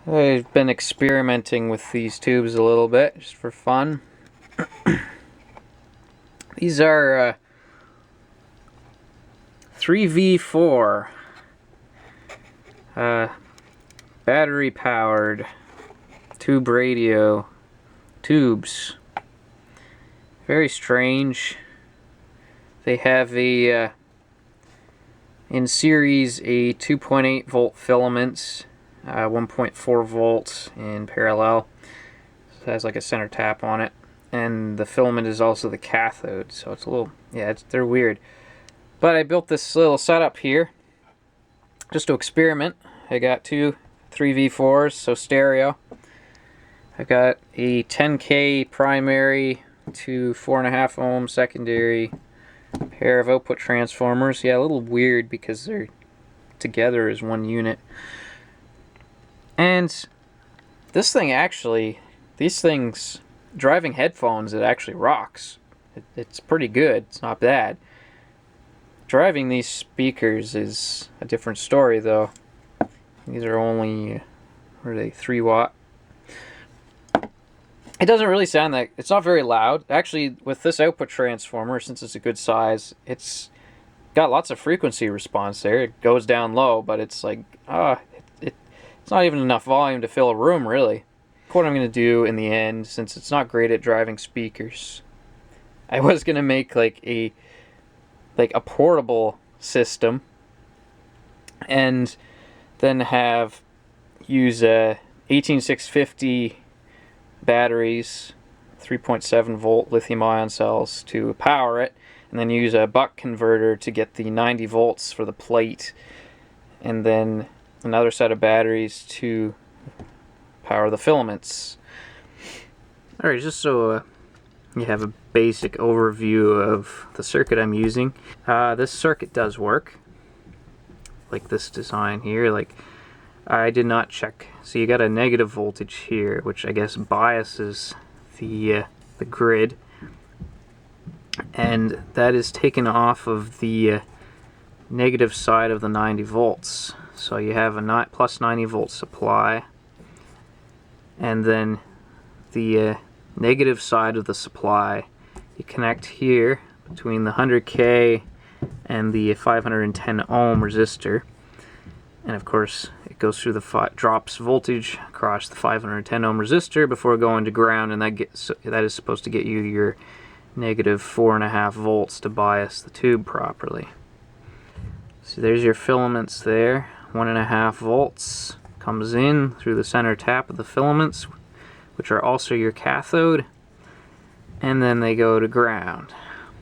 I've been experimenting with these tubes a little bit, just for fun. These are 3V4 battery powered tube radio tubes. Very strange. They have a in series a 2.8 volt filament, 1.4 volts in parallel. So it has like a center tap on it, and the filament is also the cathode. So it's a little, yeah, they're weird. But I built this little setup here just to experiment. I got two 3V4s, so stereo. I got a 10K primary to 4.5 ohm secondary pair of output transformers. Yeah, a little weird because they're together as one unit. And this thing actually, these things, driving headphones, it actually rocks. It's pretty good. It's not bad. Driving these speakers is a different story though. These are only, what are they, 3 watt? It doesn't really sound that, it's not very loud. Actually, with this output transformer, since it's a good size, it's got lots of frequency response there. It goes down low, but it's like, it's not even enough volume to fill a room, really. What I'm going to do in the end, since it's not great at driving speakers, I was going to make like a portable system, and then use 18650 batteries, 3.7 volt lithium ion cells to power it, and then use a buck converter to get the 90 volts for the plate, and then another set of batteries to power the filaments. Alright, just so you have a basic overview of the circuit I'm using. This circuit does work, like this design here. Like, I did not check. So you got a negative voltage here, which I guess biases the grid, and that is taken off of the negative side of the 90 volts. So you have a plus 90 volt supply, and then the negative side of the supply you connect here between the 100K and the 510 ohm resistor, and of course it goes through the drops voltage across the 510 ohm resistor before going to ground, and that is supposed to get you your negative 4.5 volts to bias the tube properly. So there's your filaments there. 1.5 volts comes in through the center tap of the filaments, which are also your cathode, and then they go to ground.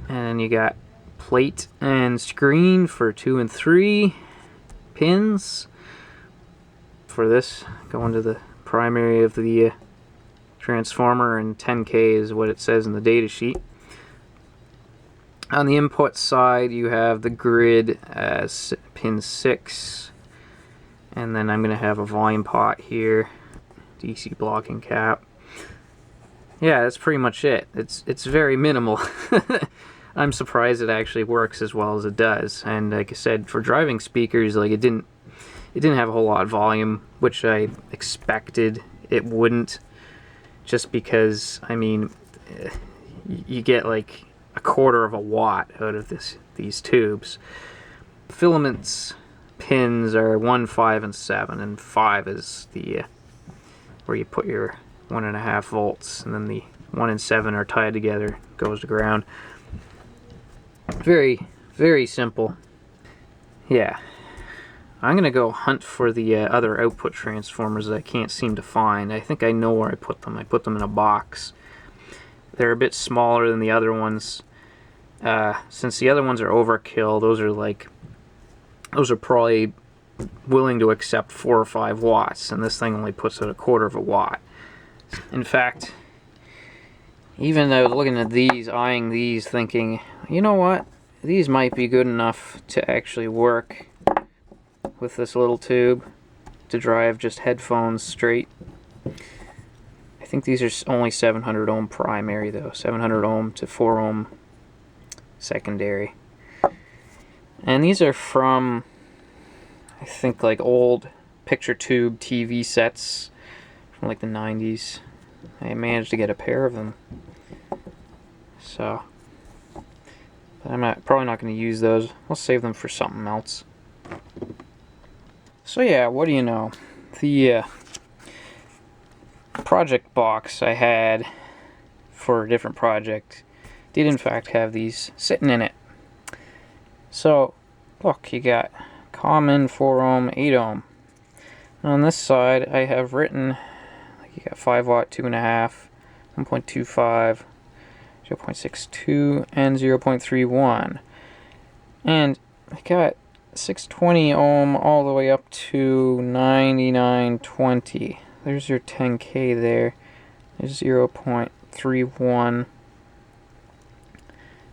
And you got plate and screen for 2 and 3 pins. For this, going to the primary of the transformer, and 10K is what it says in the data sheet. On the input side, you have the grid as pin 6, and then I'm going to have a volume pot here, DC blocking cap. Yeah, that's pretty much it. It's very minimal. I'm surprised it actually works as well as it does. And like I said, for driving speakers, like it didn't have a whole lot of volume, which I expected it wouldn't, just because, I mean, you get like 1/4 of a watt out of these tubes. Filaments pins are 1, 5, and 7, and 5 is the where you put your 1.5 volts, and then the 1 and 7 are tied together, goes to ground. Very, very simple. Yeah. I'm gonna go hunt for the other output transformers that I can't seem to find. I think I know where I put them. I put them in a box. They're a bit smaller than the other ones. Since the other ones are overkill, those are probably willing to accept 4 or 5 watts, and this thing only puts out 1/4 of a watt. In fact, even though looking at these, eyeing these, thinking, you know what, these might be good enough to actually work with this little tube to drive just headphones straight. I think these are only 700 ohm primary though, 700 ohm to 4 ohm secondary. And these are from, I think, like old picture tube TV sets from like the 90s. I managed to get a pair of them. So, but I'm probably not going to use those. I'll save them for something else. So yeah, what do you know? The project box I had for a different project did in fact have these sitting in it. So look, you got common 4 ohm, 8 ohm. And on this side I have written, you got 5 watt, 2.5, 1.25, 0.62, and 0.31. And I got 620 ohm all the way up to 9920. There's your 10K there. There's 0.31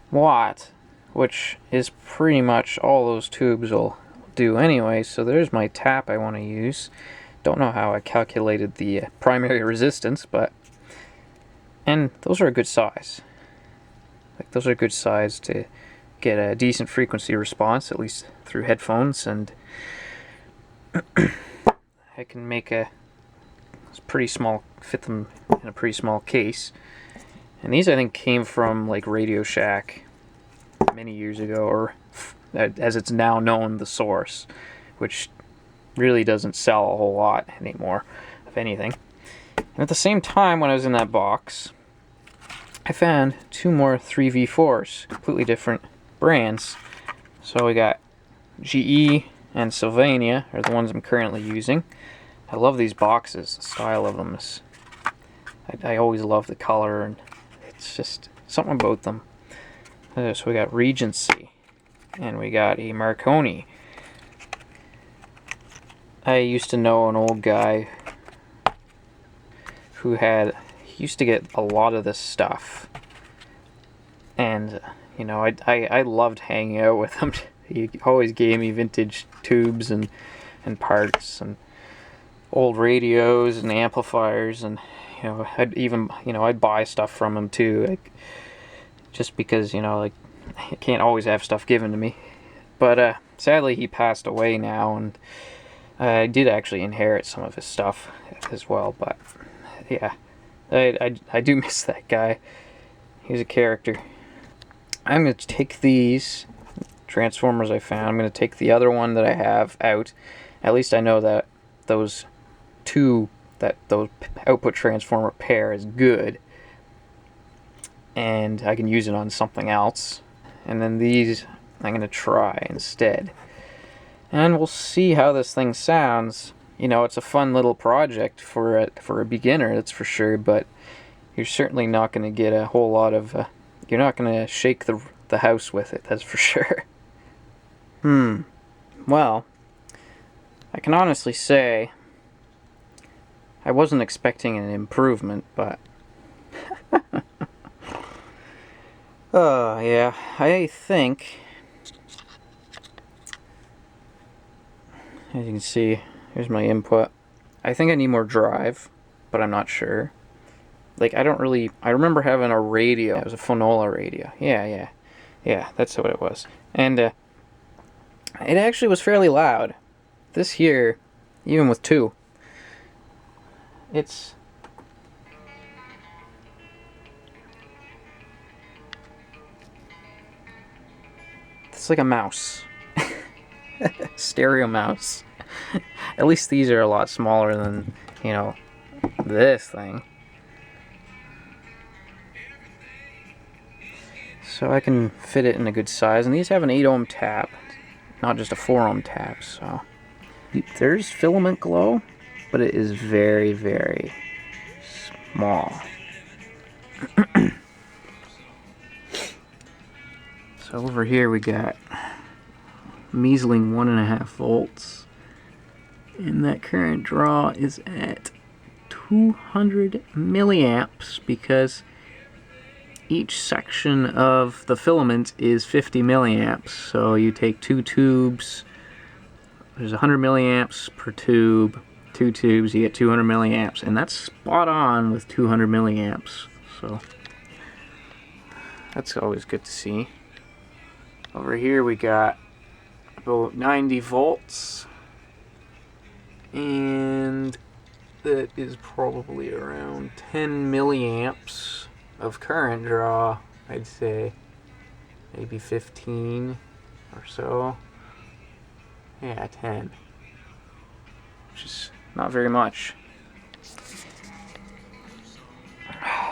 watt, which is pretty much all those tubes will do anyway. So there's my tap I want to use. Don't know how I calculated the primary resistance, but, and those are a good size. Like, those are a good size to get a decent frequency response, at least through headphones, and I can make a pretty small, fit them in a pretty small case. And these I think came from like Radio Shack many years ago, or as it's now known, The Source, which really doesn't sell a whole lot anymore, if anything. And at the same time, when I was in that box, I found 2 more 3V4s, completely different brands. So we got GE and Sylvania are the ones I'm currently using. I love these boxes. The style of them is, I always love the color, and it's just something about them. So we got Regency, and we got a Marconi. I used to know an old guy who he used to get a lot of this stuff, and you know, I loved hanging out with him. He always gave me vintage tubes and parts and old radios and amplifiers, and you know, I'd buy stuff from him too, like, just because, you know, like, I can't always have stuff given to me. But sadly he passed away now, and I did actually inherit some of his stuff as well. But yeah, I do miss that guy. He's a character. I'm going to take these transformers I found. I'm going to take the other one that I have out. At least I know that those output transformer pair is good, and I can use it on something else. And then these I'm going to try instead. And we'll see how this thing sounds. You know, it's a fun little project for a beginner, that's for sure, but you're certainly not going to get a whole lot of, you're not going to shake the house with it, that's for sure. Well, I can honestly say I wasn't expecting an improvement, but oh yeah, I think, as you can see, here's my input. I think I need more drive, but I'm not sure. Like, I remember having a radio. It was a Phonola radio. Yeah, that's what it was. And it actually was fairly loud. This here, even with 2, it's like a mouse. Stereo mouse. At least these are a lot smaller than, you know, this thing. So I can fit it in a good size. And these have an 8 ohm tap, not just a 4 ohm tap. So there's filament glow, but it is very, very small. So over here we got measling 1.5 volts, and that current draw is at 200 milliamps because each section of the filament is 50 milliamps. So you take 2 tubes, there's 100 milliamps per tube, 2 tubes, you get 200 milliamps, and that's spot on with 200 milliamps. So that's always good to see. Over here we got about 90 volts, and that is probably around 10 milliamps of current draw, I'd say. Maybe 15 or so. Yeah, 10. Which is not very much.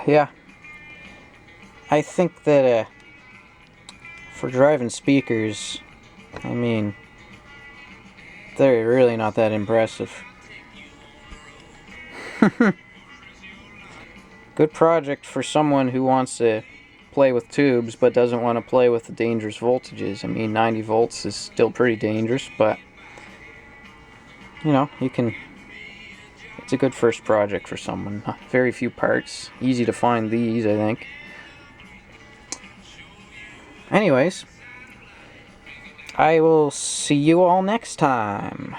Yeah. I think that for driving speakers, I mean, they're really not that impressive. Good project for someone who wants to play with tubes but doesn't want to play with the dangerous voltages. I mean, 90 volts is still pretty dangerous, but you know, you can. It's a good first project for someone. Very few parts, easy to find these, I think. Anyways, I will see you all next time.